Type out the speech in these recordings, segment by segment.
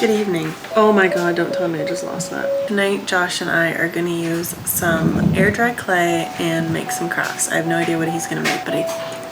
Good evening. Oh my god, don't tell me I just lost that. Tonight, Josh and I are gonna use some air dry clay and make some crafts. I have no idea what he's gonna make, but I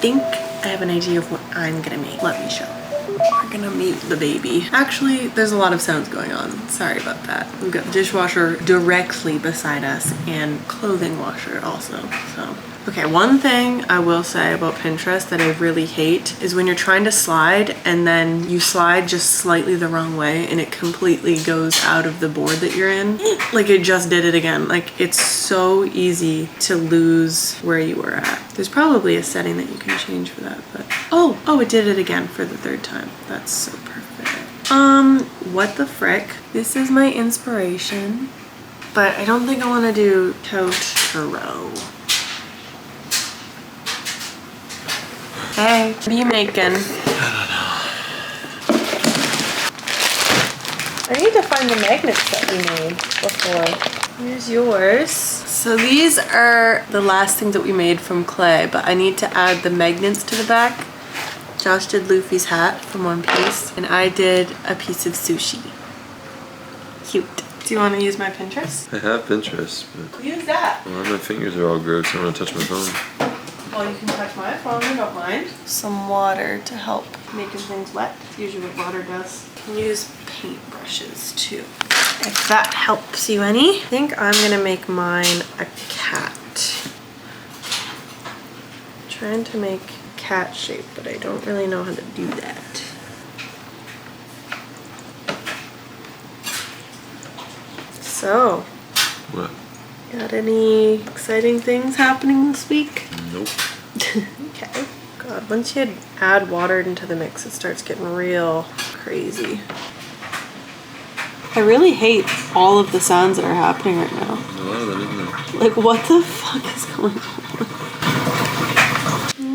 think I have an idea of what I'm gonna make. Let me show. We're gonna meet the baby. Actually, there's a lot of sounds going on. Sorry about that. We've got the dishwasher directly beside us and clothing washer also, so. Okay, one thing I will say about Pinterest that I really hate is when you're trying to slide and then you slide just slightly the wrong way and it completely goes out of the board that you're in. Like it just did it again. Like it's so easy to lose where you were at. There's probably a setting that you can change for that, but oh, it did it again for the third time. That's so perfect. What the frick? This is my inspiration, but I don't think I want to do Toddler. Hey, what are you making? I I need to find the magnets that we made before. Here's yours. So these are the last things that we made from clay, but I need to add the magnets to the back. Josh did Luffy's hat from One Piece, and I did a piece of sushi. Cute. Do you want to use my Pinterest? don't know. I have Pinterest, but Use that. well, my fingers are all gross. I don't want to touch my phone. Well, you can touch my phone, I don't mind. Some water to help making things wet. That's usually what water does. You can use paintbrushes too, if that helps you any. I think I'm gonna make mine a cat. I'm trying to make a cat shape, but I don't really know how to do that. So, What? got any exciting things happening this week? Nope. Okay. God, once you add water into the mix, it starts getting real crazy. I really hate all of the sounds that are happening right now. A lot of them, isn't there? Like, what the fuck is going on?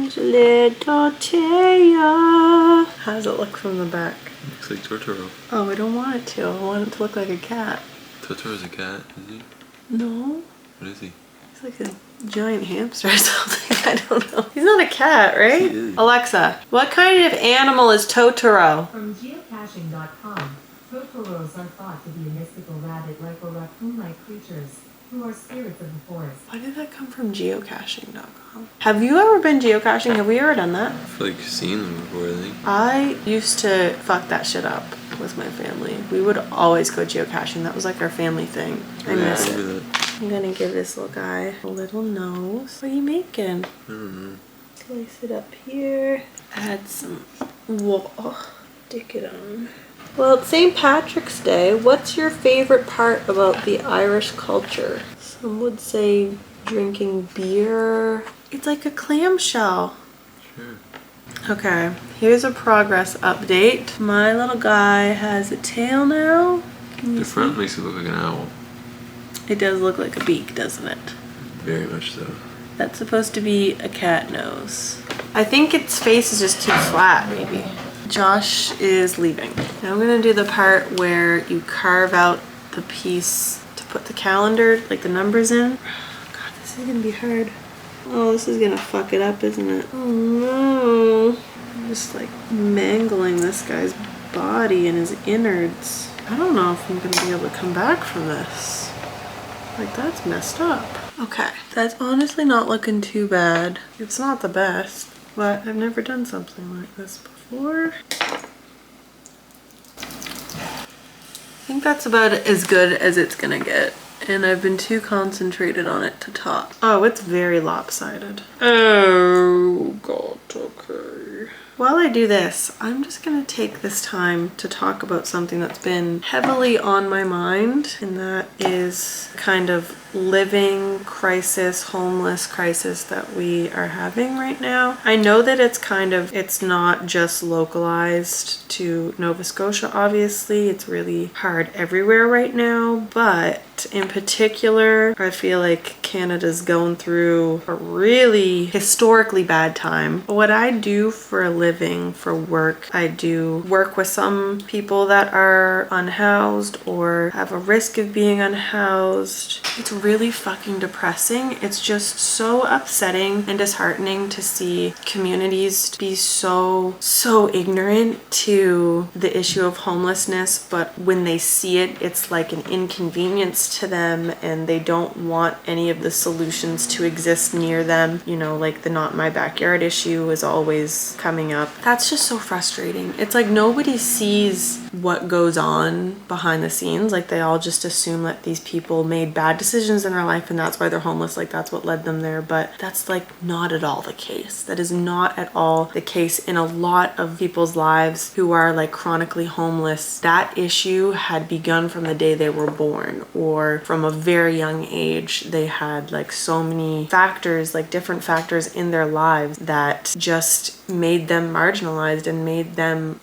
There's a little Taya. How does it look from the back? Looks like Totoro. Oh, I don't want it to. I want it to look like a cat. Totoro's a cat, is he? No. What is he? He's like a giant hamster or something. I don't know. He's not a cat, right? Yes, he is. Alexa, what kind of animal is Totoro? From geocaching.com, Totoros are thought to be mystical rabbit-like or raccoon-like creatures who are spirits of the forest. Why did that come from geocaching.com? Have you ever been geocaching? Have we ever done that? I've like seen them before, I think. I used to fuck that shit up with my family. We would always go geocaching. That was like our family thing. I miss it. That. I'm gonna give this little guy a little nose. What are you making? I don't know. Place it up here. Add some wool. Stick it on. Well, it's St. Patrick's Day. What's your favorite part about the Irish culture? Some would say drinking beer. It's like a clamshell. Sure. Okay, here's a progress update. My little guy has a tail now. Can you The see? front makes it look like an owl. It does look like a beak, doesn't it? Very much so. That's supposed to be a cat nose. I think its face is just too flat, maybe. Josh is leaving. Now I'm gonna do the part where you carve out the piece to put the calendar, like the numbers in. God, this is gonna be hard. Oh, this is gonna fuck it up, isn't it? Oh no. I'm just like mangling this guy's body and his innards. I don't know if I'm gonna be able to come back from this. Like, that's messed up. Okay, that's honestly not looking too bad. It's not the best, but I've never done something like this before. I think that's about as good as it's gonna get. And I've been too concentrated on it to top. Oh, it's very lopsided. Oh, God, okay. While I do this, I'm just gonna take this time to talk about something that's been heavily on my mind, and that is kind of living crisis, homeless crisis that we are having right now. I know that it's not just localized to Nova Scotia, obviously. It's really hard everywhere right now, but in particular, I feel like Canada's going through a really historically bad time. What I do for a living, for work, I do work with some people that are unhoused or have a risk of being unhoused. It's really fucking depressing. It's just so upsetting and disheartening to see communities be so ignorant to the issue of homelessness, but when they see it, it's like an inconvenience to them and they don't want any of the solutions to exist near them. You know, like the not my backyard issue is always coming up. That's just so frustrating. It's like nobody sees what goes on behind the scenes. Like they all just assume that these people made bad decisions in their life and that's why they're homeless. Like that's what led them there. But that's like not at all the case. That is not at all the case in a lot of people's lives who are like chronically homeless. That issue had begun from the day they were born, or from a very young age. They had like so many factors, like different factors in their lives that just made them marginalized and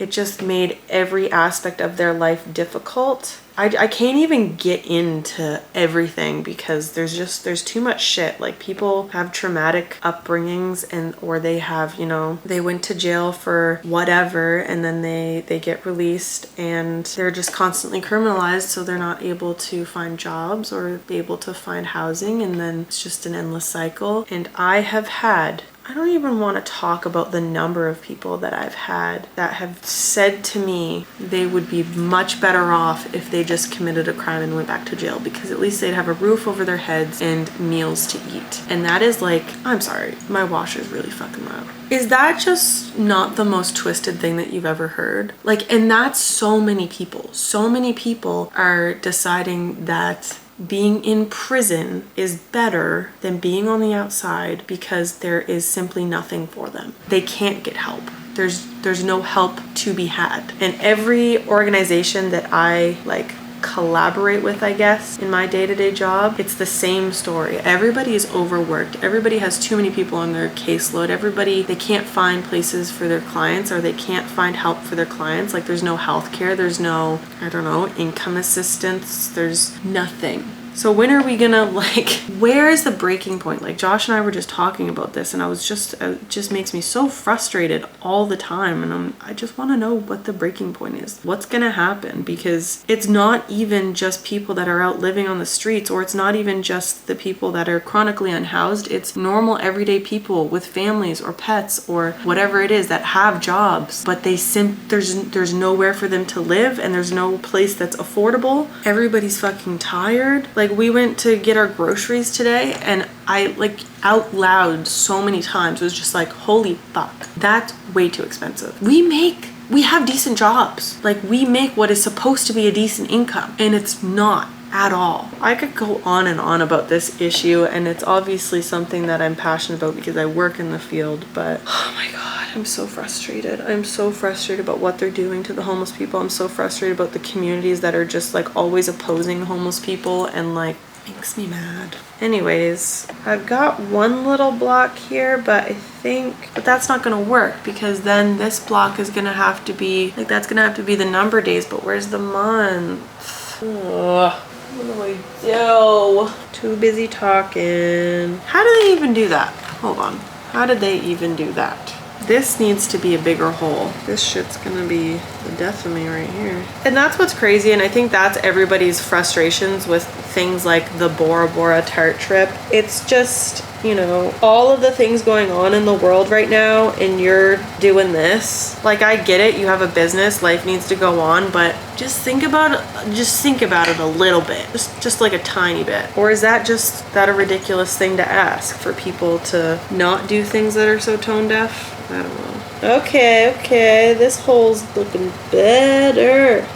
it just made every aspect of their life difficult. I can't even get into everything because there's too much shit. Like people have traumatic upbringings or they have, you know, they went to jail for whatever and then they get released and they're just constantly criminalized, so they're not able to find jobs or be able to find housing, and then it's just an endless cycle. And I don't even want to talk about the number of people that I've had that have said to me they would be much better off if they just committed a crime and went back to jail, because at least they'd have a roof over their heads and meals to eat. And that is like, I'm sorry, my washer's really fucking loud. Is that just not the most twisted thing that you've ever heard? Like, and that's so many people. So many people are deciding that being in prison is better than being on the outside because there is simply nothing for them. They can't get help. There's no help to be had. And every organization that I like collaborate with, I guess, in my day-to-day job, it's the same story. Everybody is overworked. Everybody has too many people on their caseload. They can't find places for their clients, or they can't find help for their clients. Like there's no healthcare, there's no, I don't know, income assistance, there's nothing. So when are we gonna, like, where is the breaking point? Like Josh and I were just talking about this and it just makes me so frustrated all the time. And I just wanna know what the breaking point is. What's gonna happen? Because it's not even just people that are out living on the streets, or it's not even just the people that are chronically unhoused. It's normal everyday people with families or pets or whatever it is that have jobs, but there's nowhere for them to live and there's no place that's affordable. Everybody's fucking tired. Like we went to get our groceries today and I like out loud so many times was just like, holy fuck, that's way too expensive. We have decent jobs. Like we make what is supposed to be a decent income and it's not at all. I could go on and on about this issue, and it's obviously something that I'm passionate about because I work in the field, but oh my God, I'm so frustrated. I'm so frustrated about what they're doing to the homeless people. I'm so frustrated about the communities that are just like always opposing homeless people, and like makes me mad. Anyways, I've got one little block here, but that's not gonna work because then this block is gonna have to be like, that's gonna have to be the number days, but where's the month? Ugh. What do I do? Too busy talking. How do they even do that? Hold on. How did they even do that? This needs to be a bigger hole. This shit's gonna be the death of me right here. And that's what's crazy, and I think that's everybody's frustrations with things like the Bora Bora tart trip. It's just, you know, all of the things going on in the world right now, and you're doing this. Like, I get it, you have a business, life needs to go on, but just think about it a little bit. Just like a tiny bit. Or is that a ridiculous thing to ask for people to not do things that are so tone deaf? I don't know. Okay, this hole's looking better.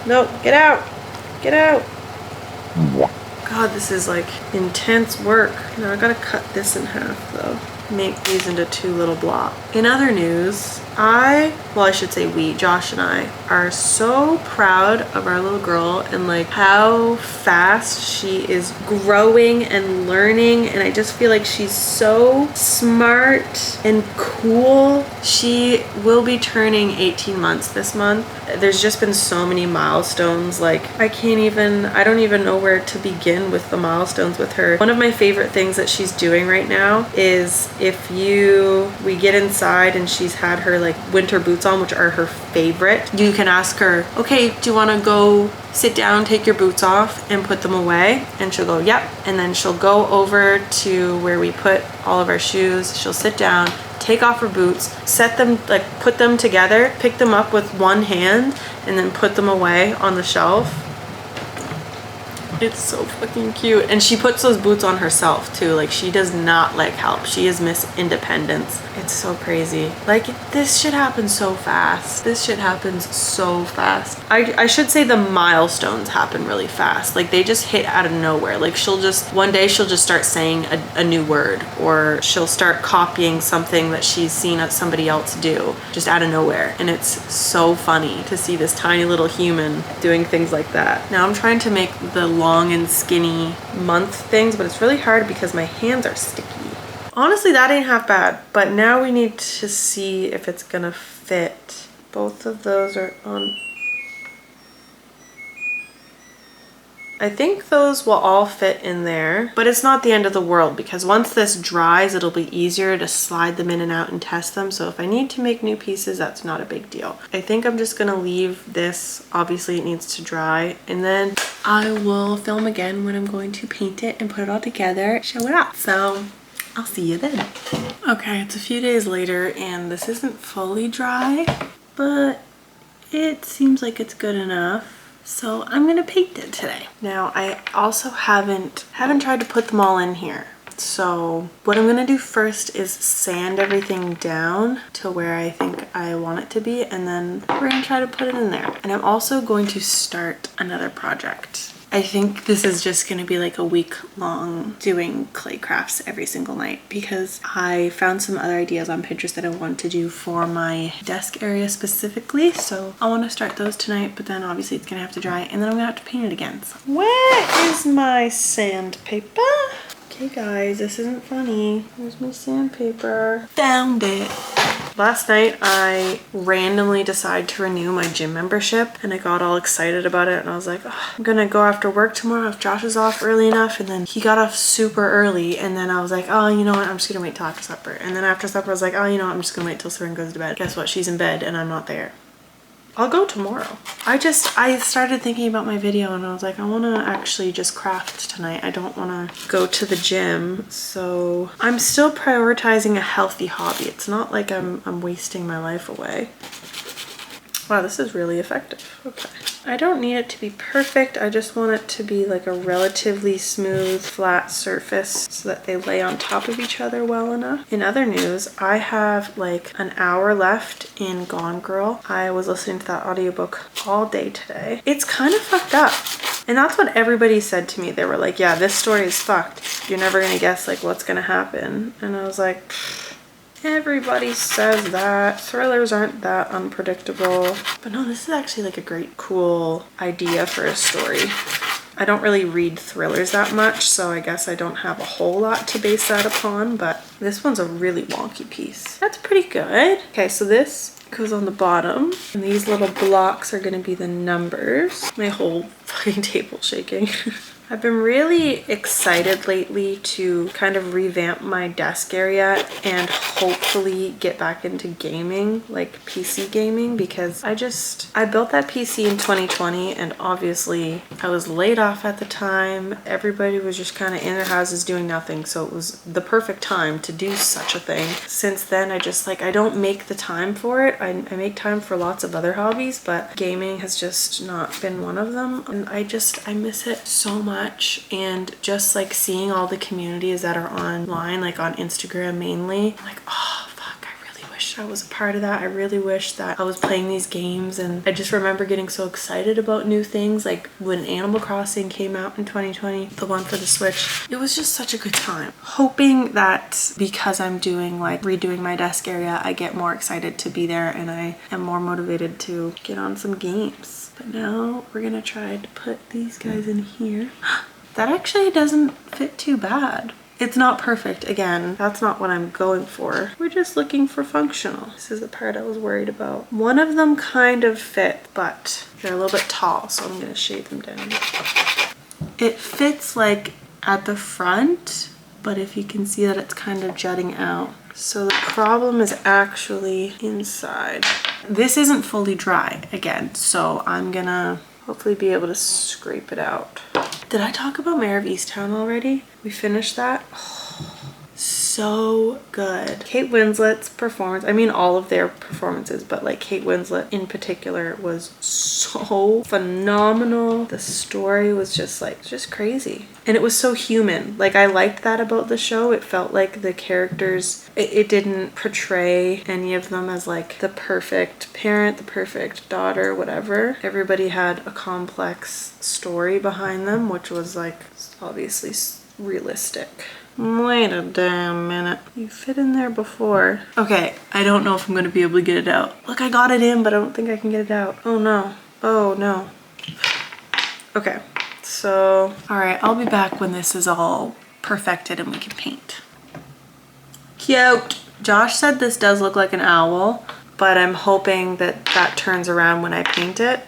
No, get out. Get out. God, this is like intense work. Now I gotta cut this in half though. make these into 2 little blocks. In other news, I should say we, Josh and I, are so proud of our little girl and like how fast she is growing and learning, and I just feel like she's so smart and cool. She will be turning 18 months this month. There's just been so many milestones, like I don't even know where to begin with the milestones with her. One of my favorite things that she's doing right now is we get inside and she's had her like winter boots on, which are her favorite. You can ask her, okay, do you want to go sit down, take your boots off and put them away? And she'll go, yep. And then she'll go over to where we put all of our shoes. She'll sit down, take off her boots, set them, like put them together, pick them up with one hand and then put them away on the shelf. It's so fucking cute. And she puts those boots on herself too. Like she does not like help. She is Miss Independence. It's so crazy. Like this shit happens so fast. This shit happens so fast. I should say the milestones happen really fast. Like they just hit out of nowhere. Like one day she'll just start saying a new word, or she'll start copying something that she's seen somebody else do just out of nowhere. And it's so funny to see this tiny little human doing things like that. Now I'm trying to make the long and skinny month things, but it's really hard because my hands are sticky. Honestly, that ain't half bad, but now we need to see if it's gonna fit. Both of those are on. I think those will all fit in there, but it's not the end of the world because once this dries, it'll be easier to slide them in and out and test them. So if I need to make new pieces, that's not a big deal. I think I'm just gonna leave this. Obviously it needs to dry, and then I will film again when I'm going to paint it and put it all together, show it off. So I'll see you then. Okay, it's a few days later and this isn't fully dry, but it seems like it's good enough. So I'm gonna paint it today. Now I also haven't tried to put them all in here. So what I'm gonna do first is sand everything down to where I think I want it to be, and then we're gonna try to put it in there. And I'm also going to start another project. I think this is just gonna be like a week long doing clay crafts every single night because I found some other ideas on Pinterest that I want to do for my desk area specifically. So I want to start those tonight, but then obviously it's gonna have to dry and then I'm gonna have to paint it again. So where is my sandpaper? Okay guys, this isn't funny. Where's my sandpaper? Found it. Last night I randomly decided to renew my gym membership and I got all excited about it and I was like, oh, I'm gonna go after work tomorrow if Josh is off early enough, and then he got off super early, and then I was like, oh, you know what, I'm just gonna wait till after supper, and then after supper I was like, oh, you know what, I'm just gonna wait till Soren goes to bed. Guess what, she's in bed and I'm not there. I'll go tomorrow. I started thinking about my video and I was like, I want to actually just craft tonight. I don't want to go to the gym. So I'm still prioritizing a healthy hobby. It's not like I'm wasting my life away. Wow, this is really effective. Okay. I don't need it to be perfect. I just want it to be like a relatively smooth, flat surface so that they lay on top of each other well enough. In other news, I have like an hour left in Gone Girl. I was listening to that audiobook all day today. It's kind of fucked up. And that's what everybody said to me. They were like, yeah, this story is fucked. You're never gonna guess like what's gonna happen. And I was like, everybody says that. Thrillers aren't that unpredictable. But no, this is actually like a great, cool idea for a story. I don't really read thrillers that much, so I guess I don't have a whole lot to base that upon, but this one's a really wonky piece. That's pretty good. Okay, so this goes on the bottom, and these little blocks are gonna be the numbers. My whole fucking table's shaking. I've been really excited lately to kind of revamp my desk area and hopefully get back into gaming, like PC gaming, because I built that PC in 2020 and obviously I was laid off at the time. Everybody was just kind of in their houses doing nothing, so it was the perfect time to do such a thing. Since then, I don't make the time for it. I make time for lots of other hobbies, but gaming has just not been one of them. And I miss it so much. And just like seeing all the communities that are online, like on Instagram mainly, I'm like, oh fuck, I really wish I was a part of that. I really wish that I was playing these games, and I just remember getting so excited about new things, like when Animal Crossing came out in 2020, the one for the Switch. It was just such a good time. Hoping that because I'm doing like redoing my desk area, I get more excited to be there and I am more motivated to get on some games. But now we're gonna try to put these guys in here. That actually doesn't fit too bad. It's not perfect. Again, that's not what I'm going for. We're just looking for functional. This is the part I was worried about. One of them kind of fit, but they're a little bit tall, so I'm gonna shade them down. It fits like at the front, but if you can see that it's kind of jutting out. So the problem is actually inside. This isn't fully dry again, so I'm gonna hopefully be able to scrape it out. Did I talk about Mayor of Easttown already? We finished that? Oh, so good. Kate Winslet's performance, I mean all of their performances, but like Kate Winslet in particular was so phenomenal. The story was just crazy. And it was so human. Like I liked that about the show. It felt like the characters, it didn't portray any of them as like the perfect parent, the perfect daughter, whatever. Everybody had a complex story behind them, which was like obviously realistic. Wait a damn minute. You fit in there before. Okay, I don't know if I'm gonna be able to get it out. Look, I got it in, but I don't think I can get it out. Oh no. Oh no. Okay, so, all right, I'll be back when this is all perfected and we can paint. Cute. Josh said this does look like an owl, but I'm hoping that that turns around when I paint it.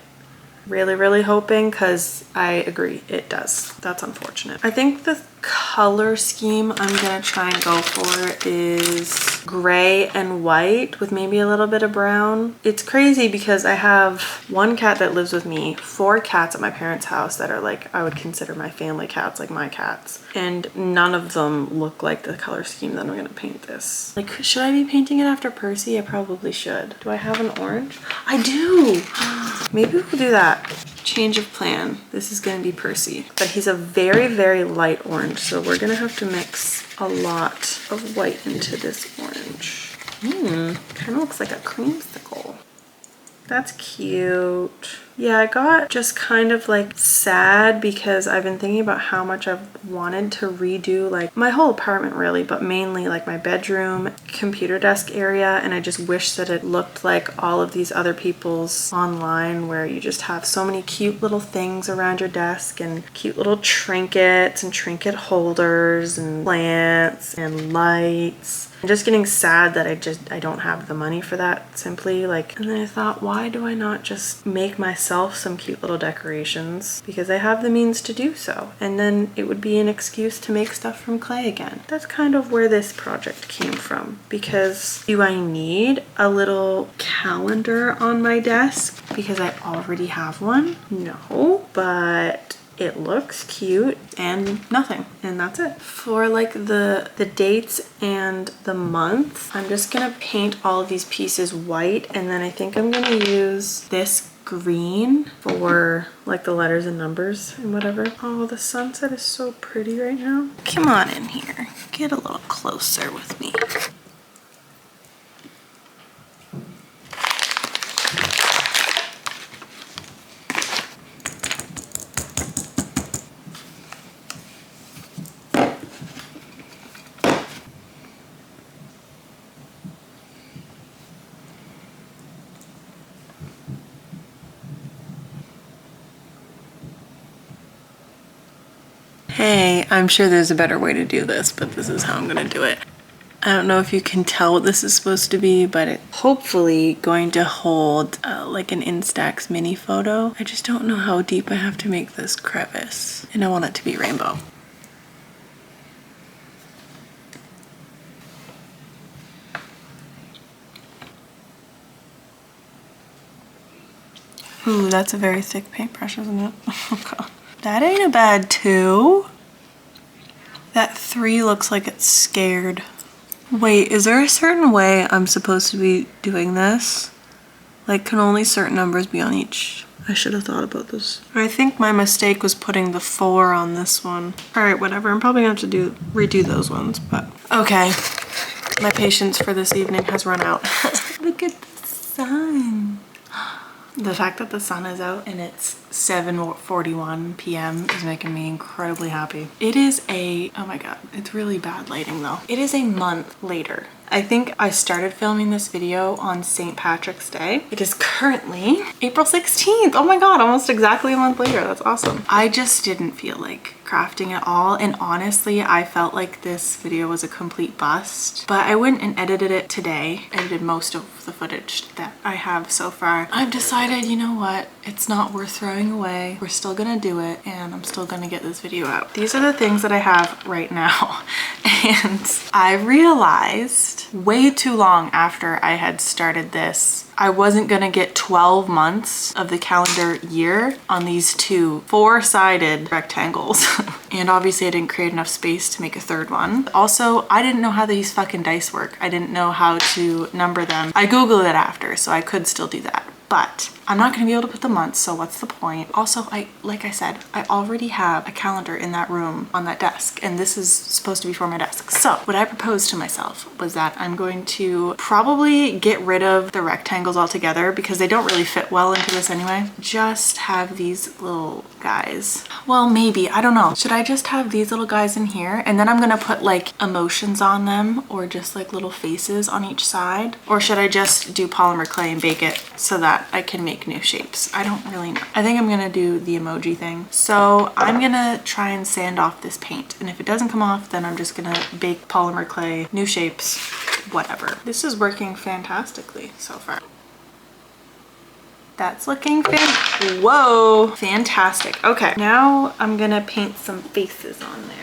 Really, really hoping, because I agree, it does. That's unfortunate. I think the color scheme I'm gonna try and go for is gray and white with maybe a little bit of brown. It's crazy because I have one cat that lives with me, 4 cats at my parents' house that are like, I would consider my family cats, like my cats. And none of them look like the color scheme that I'm gonna paint this. Like, should I be painting it after Percy? I probably should. Do I have an orange? I do! Maybe we'll do that. Change of plan. This is gonna be Percy, but he's a very, very light orange, so we're gonna have to mix a lot of white into this orange. Kind of looks like a creamsicle. That's cute. Yeah, I got just kind of like sad because I've been thinking about how much I've wanted to redo like my whole apartment really, but mainly like my bedroom, computer desk area, and I just wish that it looked like all of these other people's online where you just have so many cute little things around your desk and cute little trinkets and trinket holders and plants and lights. I'm just getting sad that I don't have the money for that simply like, and then I thought, why do I not just make myself some cute little decorations because I have the means to do so, and then it would be an excuse to make stuff from clay again. That's kind of where this project came from, because do I need a little calendar on my desk because I already have one? No, but it looks cute and nothing, and that's it. For like the dates and the month, I'm just gonna paint all of these pieces white, and then I think I'm gonna use this green for like the letters and numbers and whatever. Oh, the sunset is so pretty right now. Come on in here, get a little closer with me. Hey, I'm sure there's a better way to do this, but this is how I'm gonna do it. I don't know if you can tell what this is supposed to be, but it's hopefully going to hold like an Instax mini photo. I just don't know how deep I have to make this crevice, and I want it to be rainbow. Ooh, that's a very thick paintbrush, isn't it? Oh god. That ain't a bad 2. That 3 looks like it's scared. Wait, is there a certain way I'm supposed to be doing this? Like, can only certain numbers be on each? I should have thought about this. I think my mistake was putting the 4 on this one. All right, whatever. I'm probably gonna have to redo those ones, but okay. My patience for this evening has run out. Look at the sun. The fact that the sun is out and it's 7:41 p.m. is making me incredibly happy. It is oh my god, it's really bad lighting though. It is a month later. I think I started filming this video on St. Patrick's Day. It is currently April 16th. Oh my god, almost exactly a month later. That's awesome. I just didn't feel like crafting at all, and honestly I felt like this video was a complete bust, but I went and edited it today. Edited most of the footage that I have so far. I've decided, you know what, it's not worth throwing away. We're still gonna do it, and I'm still gonna get this video out. These are the things that I have right now, and I realized way too long after I had started this I wasn't gonna get 12 months of the calendar year on these two 4-sided rectangles. And obviously I didn't create enough space to make a third one. Also, I didn't know how these fucking dice work. I didn't know how to number them. I Googled it after, so I could still do that. But I'm not gonna be able to put the months, so what's the point? Also, like I said, I already have a calendar in that room on that desk, and this is supposed to be for my desk. So what I proposed to myself was that I'm going to probably get rid of the rectangles altogether because they don't really fit well into this anyway. Just have these little guys. Well, maybe, I don't know. Should I just have these little guys in here? And then I'm gonna put like emotions on them or just like little faces on each side? Or should I just do polymer clay and bake it so that I can make new shapes? I don't really know. I think I'm gonna do the emoji thing. So I'm gonna try and sand off this paint. And if it doesn't come off, then I'm just gonna bake polymer clay, new shapes, whatever. This is working fantastically so far. That's looking whoa, fantastic. Okay, now I'm gonna paint some faces on there.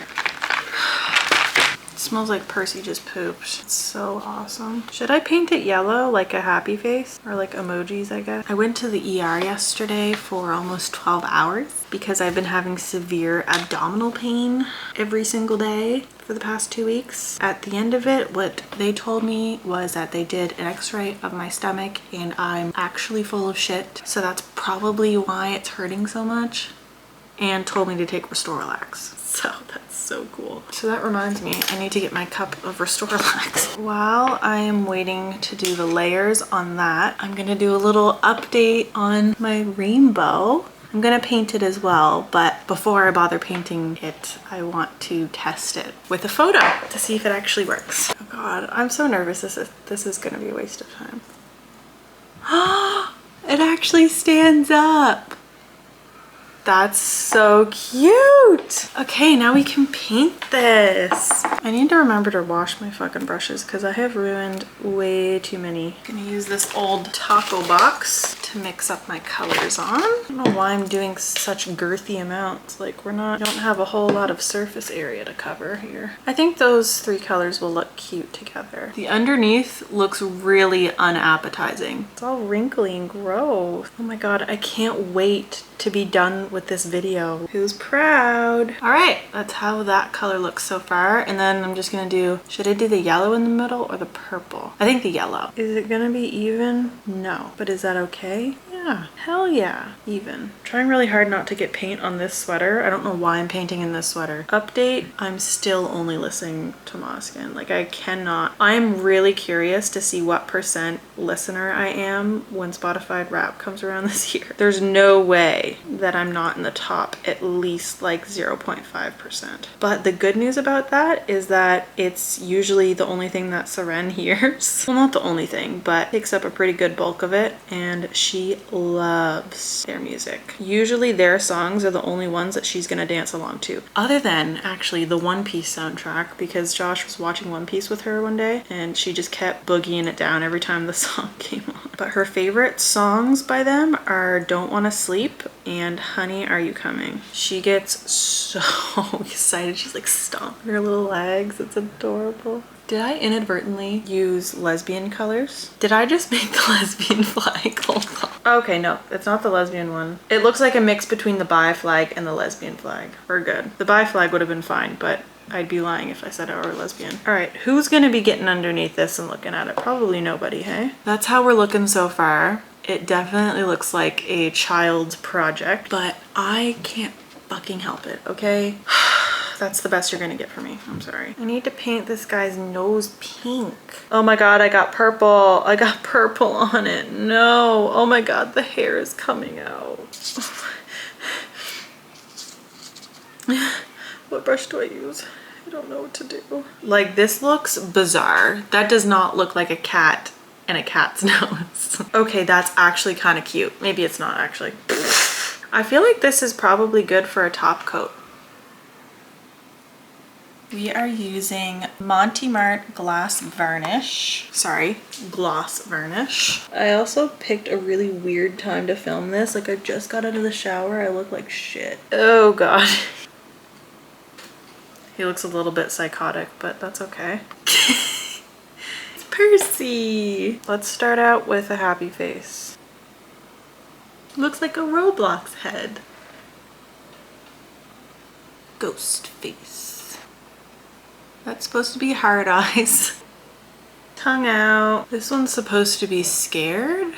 It smells like Percy just pooped. It's so awesome. Should I paint it yellow like a happy face? Or like emojis, I guess? I went to the ER yesterday for almost 12 hours because I've been having severe abdominal pain every single day for the past 2 weeks. At the end of it, what they told me was that they did an x-ray of my stomach and I'm actually full of shit. So that's probably why it's hurting so much, and told me to take Restore-Relax. So that's so cool. So that reminds me, I need to get my cup of Restore-Relax. While I am waiting to do the layers on that, I'm gonna do a little update on my rainbow. I'm gonna paint it as well, but before I bother painting it, I want to test it with a photo to see if it actually works. Oh god, I'm so nervous. This is gonna be a waste of time. It actually stands up. That's so cute. Okay, now we can paint this. I need to remember to wash my fucking brushes because I have ruined way too many. I'm gonna use this old taco box to mix up my colors on. I don't know why I'm doing such girthy amounts. Like we don't have a whole lot of surface area to cover here. I think those 3 colors will look cute together. The underneath looks really unappetizing. It's all wrinkly and gross. Oh my god, I can't wait to be done with this video. Who's proud? All right, that's how that color looks so far. And then I'm just gonna do, should I do the yellow in the middle or the purple? I think the yellow. Is it gonna be even? No, but is that okay? Yeah, hell yeah, even. Trying really hard not to get paint on this sweater. I don't know why I'm painting in this sweater. Update, I'm still only listening to Moskin. Like I cannot. I'm really curious to see what % listener I am when Spotify Wrapped comes around this year. There's no way that I'm not in the top at least like 0.5%. But the good news about that is that it's usually the only thing that Seren hears. Well, not the only thing, but takes up a pretty good bulk of it, and she loves their music. Usually their songs are the only ones that she's gonna dance along to. Other than actually the One Piece soundtrack, because Josh was watching One Piece with her one day and she just kept boogieing it down every time the song came on. But her favorite songs by them are Don't Wanna Sleep and Honey, Are You Coming? She gets so excited. She's like stomping her little legs. It's adorable. Did I inadvertently use lesbian colors? Did I just make the lesbian flag? Hold on. Okay, no, it's not the lesbian one. It looks like a mix between the bi flag and the lesbian flag. We're good. The bi flag would have been fine, but I'd be lying if I said I were lesbian. All right, who's gonna be getting underneath this and looking at it? Probably nobody, hey? That's how we're looking so far. It definitely looks like a child's project, but I can't fucking help it, okay? That's the best you're gonna get from me. I'm sorry. I need to paint this guy's nose pink. Oh my God, I got purple. I got purple on it. No. Oh my God, the hair is coming out. What brush do I use? I don't know what to do. Like, this looks bizarre. That does not look like a cat and a cat's nose. Okay, that's actually kind of cute. Maybe it's not actually. I feel like this is probably good for a top coat. We are using Monty Mart Gloss Varnish. Sorry, Gloss Varnish. I also picked a really weird time to film this. Like, I just got out of the shower. I look like shit. Oh God. He looks a little bit psychotic, but that's okay. It's Percy. Let's start out with a happy face. Looks like a Roblox head. Ghost face. That's supposed to be hard eyes. Tongue out. This one's supposed to be scared.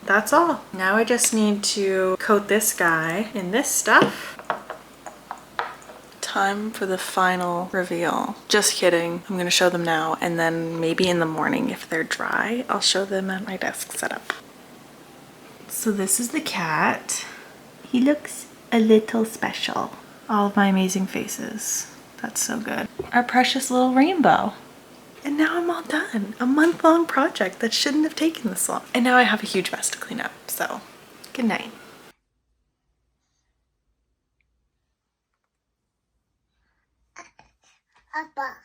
That's all. Now I just need to coat this guy in this stuff. Time for the final reveal. Just kidding. I'm gonna show them now, and then maybe in the morning if they're dry, I'll show them at my desk setup. So this is the cat. He looks a little special. All of my amazing faces. That's so good. Our precious little rainbow. And now I'm all done. A month-long project that shouldn't have taken this long. And now I have a huge mess to clean up, so good night. Papa.